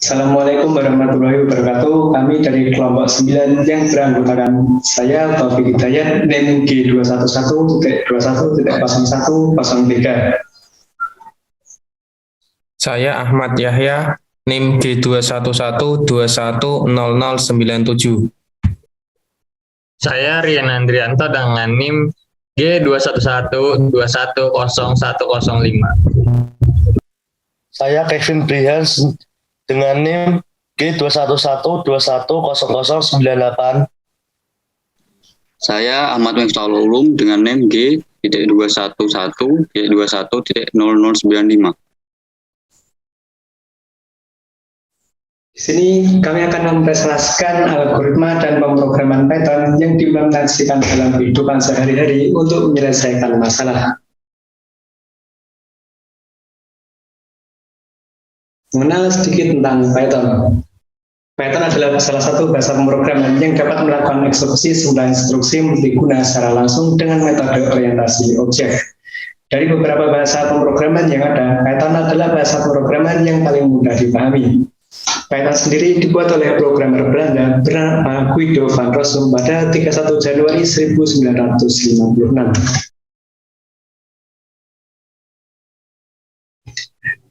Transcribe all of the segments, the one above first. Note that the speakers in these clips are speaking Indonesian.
Assalamualaikum warahmatullahi wabarakatuh. Kami dari kelompok 9 yang beranggotakan saya, Taufik Hidayat, NIM G211.21.01.03. Saya Ahmad Yahya, NIM G211210097. Saya Rian Andrianto dengan NIM G211210105. Saya Kevin Brihans dengan NIM G211210098. Saya Ahmad Miftahul Ulum dengan NIM G.211.21.0095. Di sini kami akan mempresentasikan algoritma dan pemrograman Python yang diimplementasikan dalam kehidupan sehari-hari untuk menyelesaikan masalah. Mengenal sedikit tentang Python. Python adalah salah satu bahasa pemrograman yang dapat melakukan eksekusi sejumlah instruksi multiguna secara langsung dengan metode orientasi objek. Dari beberapa bahasa pemrograman yang ada, Python adalah bahasa pemrograman yang paling mudah dipahami. Python sendiri dibuat oleh programmer Belanda bernama Guido van Rossum pada 31 Januari 1956.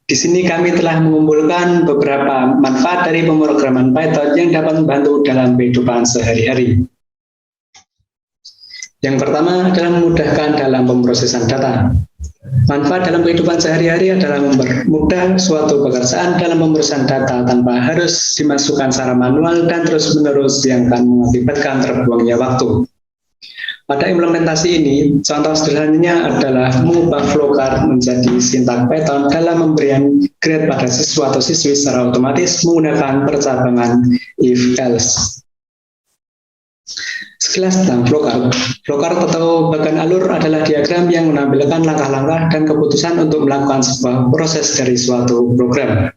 Di sini kami telah mengumpulkan beberapa manfaat dari pemrograman Python yang dapat membantu dalam kehidupan sehari-hari. Yang pertama adalah memudahkan dalam pemrosesan data. Manfaat dalam kehidupan sehari-hari adalah mempermudah suatu pekerjaan dalam pemrosesan data tanpa harus dimasukkan secara manual dan terus-menerus yang akan mengakibatkan terbuangnya waktu. Pada implementasi ini, contoh sederhananya adalah mengubah flowchart menjadi sintak Python dalam memberikan grade pada siswa atau siswi secara otomatis menggunakan percabangan if-else. Sekilas tentang flowchart. Flowchart atau bagan alur adalah diagram yang menampilkan langkah-langkah dan keputusan untuk melakukan sebuah proses dari suatu program.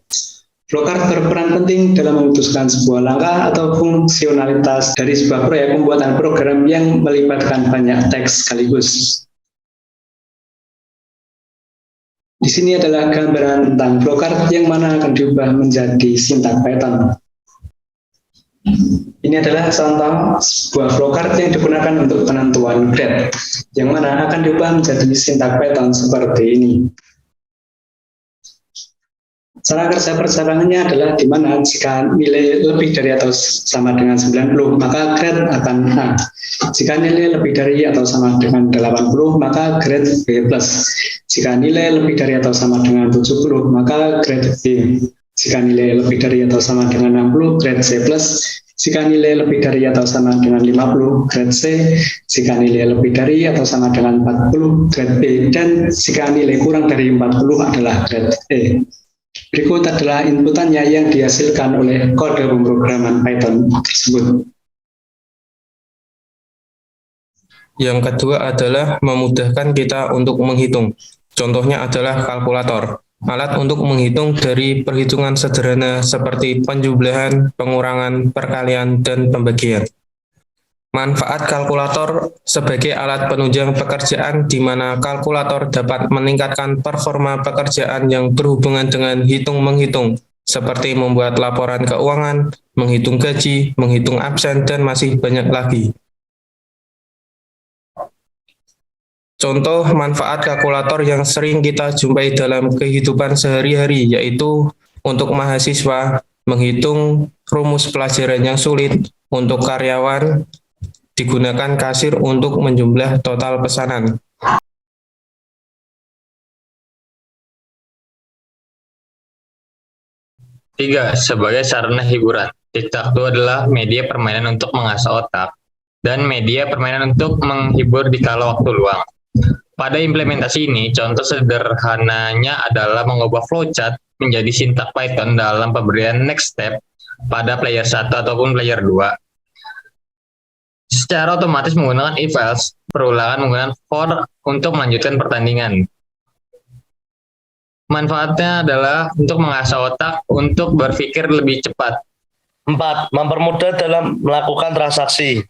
Flowchart berperan penting dalam memutuskan sebuah langkah atau fungsionalitas dari sebuah proyek pembuatan program yang melibatkan banyak teks sekaligus. Di sini adalah gambaran tentang flowchart yang mana akan diubah menjadi sintak Python. Ini adalah contoh sebuah flowchart yang digunakan untuk penentuan grade, yang mana akan diubah menjadi sintak Python seperti ini. Cara kerja perjalanannya adalah di mana jika nilai lebih dari atau sama dengan 90, maka grade akan A. Jika nilai lebih dari atau sama dengan 80, maka grade B+. Jika nilai lebih dari atau sama dengan 70, maka grade B. Jika nilai lebih dari atau sama dengan 60, grade C+. Jika nilai lebih dari atau sama dengan 50, grade C. Jika nilai lebih dari atau sama dengan 40, grade B. Dan jika nilai kurang dari 40 adalah grade E. Berikut adalah inputannya yang dihasilkan oleh kode pemrograman Python tersebut. Yang kedua adalah memudahkan kita untuk menghitung. Contohnya adalah kalkulator. Alat untuk menghitung dari perhitungan sederhana seperti penjumlahan, pengurangan, perkalian, dan pembagian. Manfaat kalkulator sebagai alat penunjang pekerjaan di mana kalkulator dapat meningkatkan performa pekerjaan yang berhubungan dengan hitung-menghitung, seperti membuat laporan keuangan, menghitung gaji, menghitung absen, dan masih banyak lagi. Contoh manfaat kalkulator yang sering kita jumpai dalam kehidupan sehari-hari yaitu untuk mahasiswa menghitung rumus pelajaran yang sulit, untuk karyawan digunakan kasir untuk menjumlah total pesanan. Tiga, sebagai sarana hiburan. Tic-tac-toe adalah media permainan untuk mengasah otak dan media permainan untuk menghibur di kala waktu luang. Pada implementasi ini, contoh sederhananya adalah mengubah flowchart menjadi sintak Python dalam pemberian next step pada player 1 ataupun player 2. Secara otomatis menggunakan if-else, perulangan menggunakan for untuk melanjutkan pertandingan. Manfaatnya adalah untuk mengasah otak untuk berpikir lebih cepat. 4. Mempermudah dalam melakukan transaksi.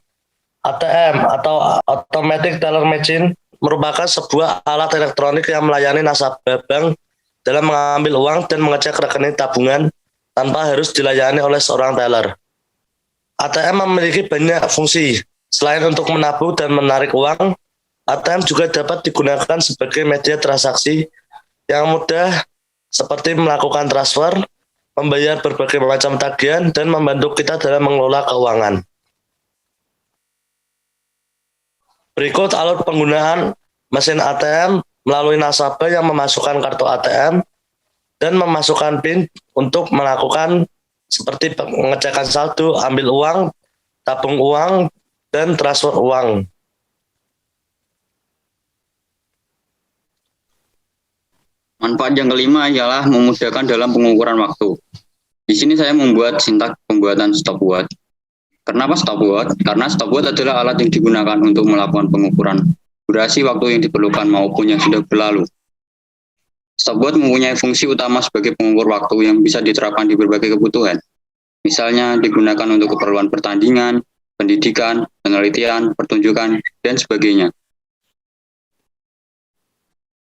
ATM atau Automatic Teller Machine merupakan sebuah alat elektronik yang melayani nasabah bank dalam mengambil uang dan mengecek rekening tabungan tanpa harus dilayani oleh seorang teller. ATM memiliki banyak fungsi. Selain untuk menabung dan menarik uang, ATM juga dapat digunakan sebagai media transaksi yang mudah seperti melakukan transfer, membayar berbagai macam tagihan, dan membantu kita dalam mengelola keuangan. Berikut alur penggunaan mesin ATM melalui nasabah yang memasukkan kartu ATM dan memasukkan PIN untuk melakukan seperti pengecekan saldo, ambil uang, tabung uang, dan transfer uang. Manfaat yang kelima ialah memudahkan dalam pengukuran waktu. Di sini saya membuat sintaks pembuatan stopwatch. Kenapa stopwatch? Karena stopwatch adalah alat yang digunakan untuk melakukan pengukuran durasi waktu yang diperlukan maupun yang sudah berlalu. Stopwatch mempunyai fungsi utama sebagai pengukur waktu yang bisa diterapkan di berbagai kebutuhan. Misalnya digunakan untuk keperluan pertandingan, pendidikan, penelitian, pertunjukan, dan sebagainya.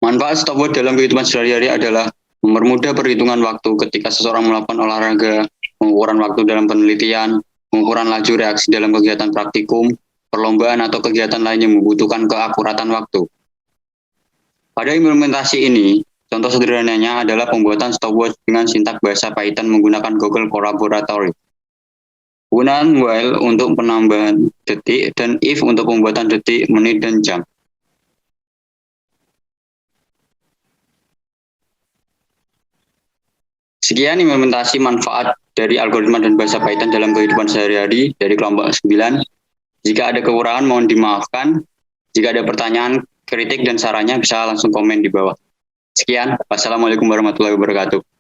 Manfaat stopwatch dalam kehidupan sehari-hari adalah mempermudah perhitungan waktu ketika seseorang melakukan olahraga, pengukuran waktu dalam penelitian, pengukuran laju reaksi dalam kegiatan praktikum, perlombaan atau kegiatan lain yang membutuhkan keakuratan waktu. Pada implementasi ini, contoh sederhananya adalah pembuatan stopwatch dengan sintaks bahasa Python menggunakan Google Collaboratory. Penggunaan while untuk penambahan detik dan if untuk pembuatan detik, menit, dan jam. Sekian implementasi manfaat dari algoritma dan bahasa Python dalam kehidupan sehari-hari dari kelompok 9. Jika ada kekurangan mohon dimaafkan. Jika ada pertanyaan, kritik, dan sarannya bisa langsung komen di bawah. Sekian, wassalamualaikum warahmatullahi wabarakatuh.